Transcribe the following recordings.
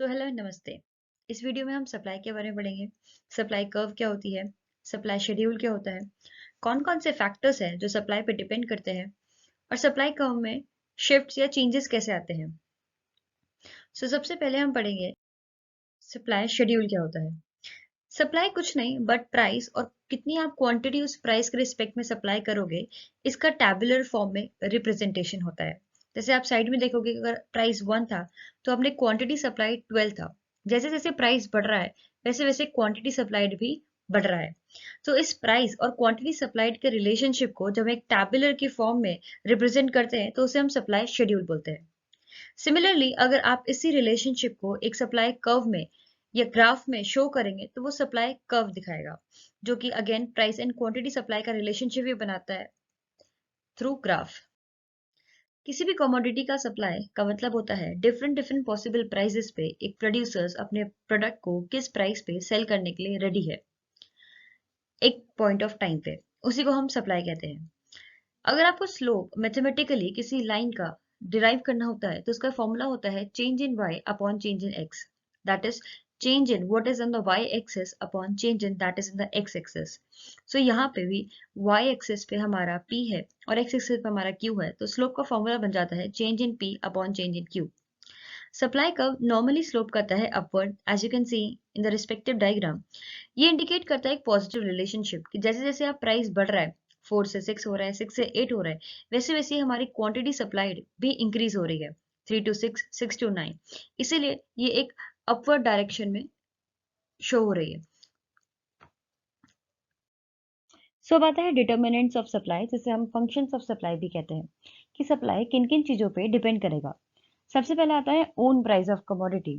Hello नमस्ते। इस video में हम सप्लाई के बारे में पढ़ेंगे। सप्लाई कर्व क्या होती है, सप्लाई शेड्यूल क्या होता है, कौन कौन से फैक्टर्स हैं जो सप्लाई पे डिपेंड करते हैं और सप्लाई कर्व में शिफ्ट्स या चेंजेस कैसे आते हैं। सबसे पहले हम पढ़ेंगे सप्लाई शेड्यूल क्या होता है। सप्लाई कुछ नहीं बट प्राइस और कितनी आप क्वांटिटी उस प्राइस के रिस्पेक्ट में सप्लाई करोगे, इसका टैबुलर फॉर्म में रिप्रेजेंटेशन होता है। जैसे आप साइड में देखोगे, अगर प्राइस 1 था तो आपने क्वांटिटी सप्लाई 12 था। जैसे जैसे प्राइस बढ़ रहा है वैसे वैसे क्वांटिटी सप्लाइड भी बढ़ रहा है। तो इस प्राइस और क्वांटिटी सप्लाइड के रिलेशनशिप को जब एक टैबुलर की फॉर्म में रिप्रेजेंट करते हैं तो उसे हम सप्लाई शेड्यूल बोलते हैं। सिमिलरली अगर आप इसी रिलेशनशिप को एक सप्लाई कर्व में या ग्राफ में शो करेंगे तो वो सप्लाई कर्व दिखाएगा, जो कि again price and quantity supply का रिलेशनशिप भी बनाता है थ्रू ग्राफ। किसी भी कमोडिटी का सप्लाई का मतलब होता है डिफरेंट डिफरेंट पॉसिबल प्राइसेस पे एक प्रोड्यूसर्स अपने प्रोडक्ट को किस प्राइस पे सेल करने के लिए रेडी है एक पॉइंट ऑफ टाइम पे, उसी को हम सप्लाई कहते हैं। अगर आपको स्लोप मैथमेटिकली किसी लाइन का डिराइव करना होता है तो उसका फॉर्मूला होता है change in y upon change in x, that is change in what is on the y axis upon change in that is in the x axis. यहाँ पे भी y एक्सिस पे हमारा p है और x एक्सिस पे हमारा q है, तो स्लोप का फॉर्मूला बन जाता है change in p upon change in q। Supply curve normally slope करता है upward, as you can see in the respective diagram. ये इंडिकेट करता है एक पॉजिटिव रिलेशनशिप कि जैसे जैसे आप प्राइस बढ़ रहा है, 4 से 6 हो रहा है, 6 से 8 हो रहा है, वैसे वैसे हमारी क्वांटिटी सप्लाइड भी इंक्रीज हो रही है, 3 to 6, 6 to 9। इसीलिए ये एक अपवर्ड डायरेक्शन में शो हो रही है। अब आता है डिटर्मिनेंट्स ऑफ सप्लाई, जिसे हम फंक्शंस ऑफ सप्लाई भी कहते हैं कि सप्लाई किन किन चीजों पे डिपेंड करेगा। सबसे पहले आता है own price of commodity.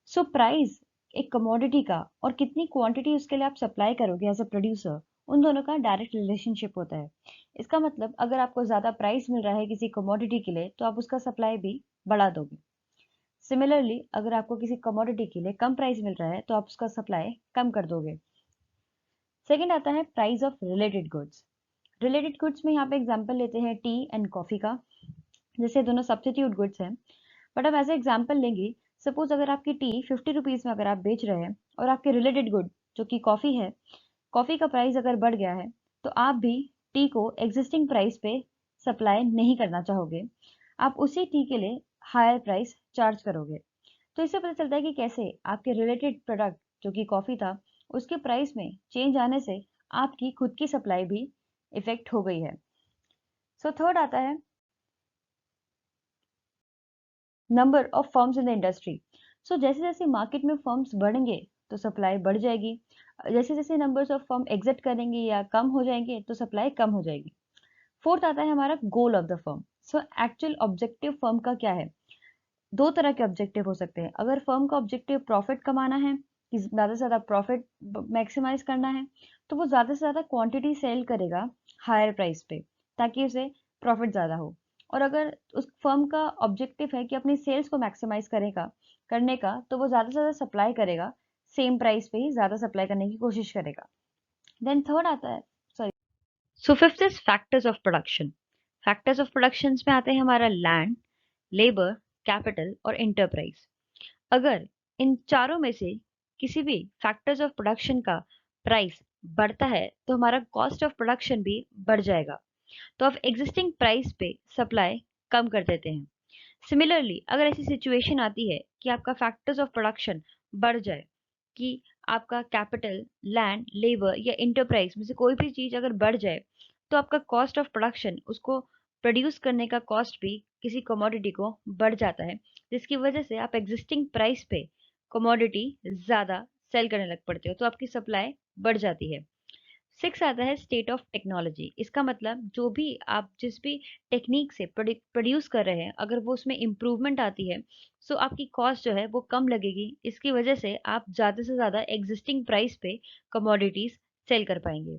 Price एक कमोडिटी का और कितनी क्वांटिटी उसके लिए आप सप्लाई करोगे एज अ प्रोड्यूसर, उन दोनों का डायरेक्ट रिलेशनशिप होता है। इसका मतलब अगर आपको ज्यादा प्राइस मिल रहा है किसी कमोडिटी के लिए तो आप उसका सप्लाई भी बढ़ा दोगे। सिमिलरली अगर आपको किसी कमोडिटी के लिए कम प्राइस मिल रहा है तो आप उसका सप्लाई कम कर दोगे। सेकेंड आता है price of related goods. Related goods में यहाँ पे एग्जाम्पल लेते हैं टी एंड कॉफी का, जैसे दोनों सब्स्टिट्यूट गुड्स हैं। बट हम ऐसे एग्जाम्पल लेंगे, सपोज अगर आपकी टी 50 रुपीज में अगर आप बेच रहे हैं और आपके रिलेटेड गुड जो कि कॉफी है, कॉफी का प्राइस अगर बढ़ गया है तो आप भी टी को एग्जिस्टिंग प्राइस पे सप्लाई नहीं करना चाहोगे, आप उसी टी के लिए हायर प्राइस चार्ज करोगे। तो इससे पता चलता है कि कैसे आपके रिलेटेड प्रोडक्ट जो कि कॉफी था उसके प्राइस में चेंज आने से आपकी खुद की सप्लाई भी इफेक्ट हो गई है। थर्ड आता है number of firms in the industry. जैसे जैसे मार्केट में फर्म्स बढ़ेंगे तो सप्लाई बढ़ जाएगी, जैसे जैसे नंबर्स ऑफ फर्म एग्जिट करेंगे या कम हो जाएंगे तो सप्लाई कम हो जाएगी। फोर्थ आता है हमारा goal of the firm. Actual objective firm का क्या है। दो तरह के ऑब्जेक्टिव हो सकते हैं। अगर फर्म का ऑब्जेक्टिव प्रॉफिट कमाना है कि ज्यादा से ज्यादा प्रॉफिट मैक्सिमाइज करना है तो वो ज्यादा से ज्यादा क्वांटिटी सेल करेगा हायर प्राइस पे ताकि उसे प्रॉफिट ज्यादा हो। और अगर उस फर्म का ऑब्जेक्टिव है कि अपनी सेल्स को मैक्सिमाइज करेगा करने का तो वो ज्यादा से ज्यादा सप्लाई करेगा, सेम प्राइस पे ही ज्यादा सप्लाई करने की कोशिश करेगा। देन थर्ड आता है sorry fifth is factors of production. Factors of production में आते हैं हमारा लैंड, लेबर, कैपिटल और इंटरप्राइज। अगर इन चारों में से किसी भी फैक्टर्स ऑफ प्रोडक्शन का प्राइस बढ़ता है तो हमारा कॉस्ट ऑफ प्रोडक्शन भी बढ़ जाएगा, तो आप एग्जिस्टिंग प्राइस पे सप्लाई कम कर देते हैं। सिमिलरली अगर ऐसी सिचुएशन आती है कि आपका फैक्टर्स ऑफ प्रोडक्शन बढ़ जाए, कि आपका कैपिटल, लैंड, लेबर या इंटरप्राइज में से कोई भी चीज अगर बढ़ जाए तो आपका कॉस्ट ऑफ प्रोडक्शन, उसको प्रोड्यूस करने का कॉस्ट भी किसी कमोडिटी को बढ़ जाता है, जिसकी वजह से आप एग्जिस्टिंग प्राइस पे कमोडिटी ज्यादा सेल करने लग पड़ते हो, तो आपकी सप्लाई बढ़ जाती है। सिक्स आता है स्टेट ऑफ टेक्नोलॉजी। इसका मतलब जो भी आप जिस भी टेक्निक से प्रोड्यूस कर रहे हैं अगर वो उसमें इम्प्रूवमेंट आती है सो आपकी कॉस्ट जो है वो कम लगेगी, इसकी वजह से आप ज्यादा से ज्यादा एग्जिस्टिंग प्राइस पे कमोडिटीज सेल कर पाएंगे।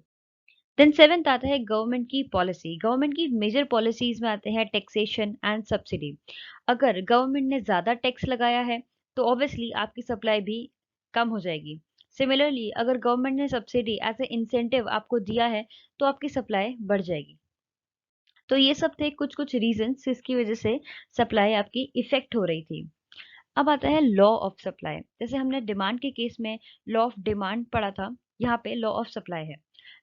देन सेवेंथ आता है गवर्नमेंट की पॉलिसी। गवर्नमेंट की मेजर पॉलिसीज में आते हैं टैक्सेशन एंड सब्सिडी। अगर गवर्नमेंट ने ज्यादा टैक्स लगाया है तो ऑब्वियसली आपकी सप्लाई भी कम हो जाएगी। सिमिलरली अगर गवर्नमेंट ने सब्सिडी एज ए इंसेंटिव आपको दिया है तो आपकी सप्लाई बढ़ जाएगी। तो ये सब थे कुछ कुछ रीजंस जिसकी वजह से सप्लाई आपकी इफेक्ट हो रही थी। अब आता है लॉ ऑफ सप्लाई। जैसे हमने डिमांड के केस में लॉ ऑफ डिमांड पढ़ा था, यहाँ पे लॉ ऑफ सप्लाई है।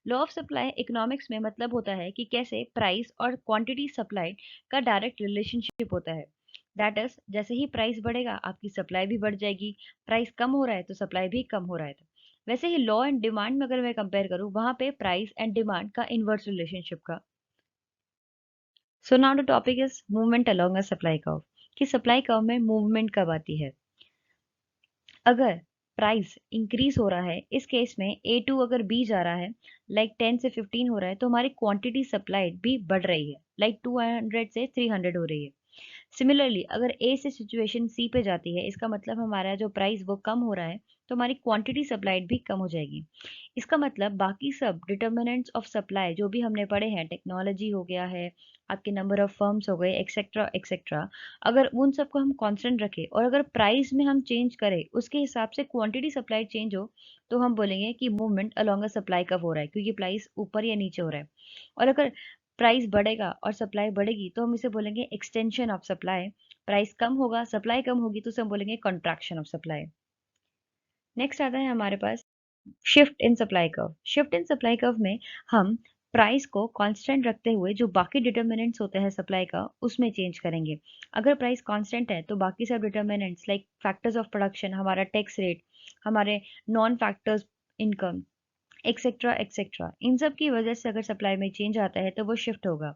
लॉ ऑफ सप्लाई इकोनॉमिक्स में मतलब होता है कि कैसे प्राइस और क्वांटिटी सप्लाई का डायरेक्ट रिलेशनशिप होता है। दैट इज, जैसे ही प्राइस बढ़ेगा आपकी सप्लाई भी बढ़ जाएगी, प्राइस कम हो रहा है तो सप्लाई भी कम हो रहा है। वैसे ही लॉ एंड डिमांड में अगर मैं कंपेयर करूँ, वहां पे प्राइस एंड डिमांड का इन्वर्स रिलेशनशिप का। So now the topic is movement along a supply curve, कि सप्लाई कर्व में मूवमेंट कब आती है। अगर प्राइस इंक्रीज हो रहा है, इस केस में A2 अगर B जा रहा है, लाइक 10 से 15 हो रहा है, तो हमारी क्वांटिटी सप्लाइड भी बढ़ रही है, लाइक 200 से 300 हो रही है। सिमिलरली अगर ए से सिचुएशन सी पे जाती है, इसका मतलब हमारा जो प्राइस वो कम हो रहा है, तो हमारी क्वांटिटी सप्लाइड भी कम हो जाएगी। इसका मतलब बाकी सब डिटर्मिनेंट्स ऑफ सप्लाई जो भी हमने पढ़े हैं, टेक्नोलॉजी हो गया है, आपके नंबर ऑफ फर्म्स हो गए, एक्सेट्रा एक्सेट्रा, अगर उन सबको हम कांस्टेंट रखें और अगर प्राइस में हम चेंज करें, उसके हिसाब से क्वांटिटी सप्लाई चेंज हो, तो हम बोलेंगे कि मूवमेंट अलोंग सप्लाई कब हो रहा है, क्योंकि प्राइस ऊपर या नीचे हो रहा है। और अगर प्राइस बढ़ेगा और सप्लाई बढ़ेगी, तो हम इसे बोलेंगे एक्सटेंशन ऑफ सप्लाई। प्राइस कम होगा, सप्लाई कम होगी, तो उसे हम बोलेंगे कॉन्ट्रैक्शन ऑफ सप्लाई। नेक्स्ट आता है हमारे पास shift in supply curve. Shift in supply curve में हम प्राइस को कांस्टेंट रखते हुए जो बाकी डिटर्मिनेंट्स होते हैं सप्लाई का, उसमें चेंज करेंगे। अगर प्राइस कांस्टेंट है तो बाकी सब determinants like factors of production, हमारा टैक्स रेट, हमारे non factors, income, etcetera etcetera, इन सब की वजह से अगर सप्लाई में चेंज आता है तो वो शिफ्ट होगा।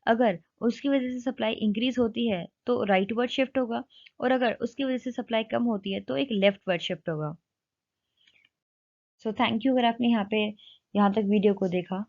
अगर उसकी वजह से सप्लाई इंक्रीज होती है तो राइट वर्ड शिफ्ट होगा, और अगर उसकी वजह से सप्लाई कम होती है तो एक लेफ्ट वर्ड शिफ्ट होगा। सो थैंक यू अगर आपने यहाँ तक वीडियो को देखा।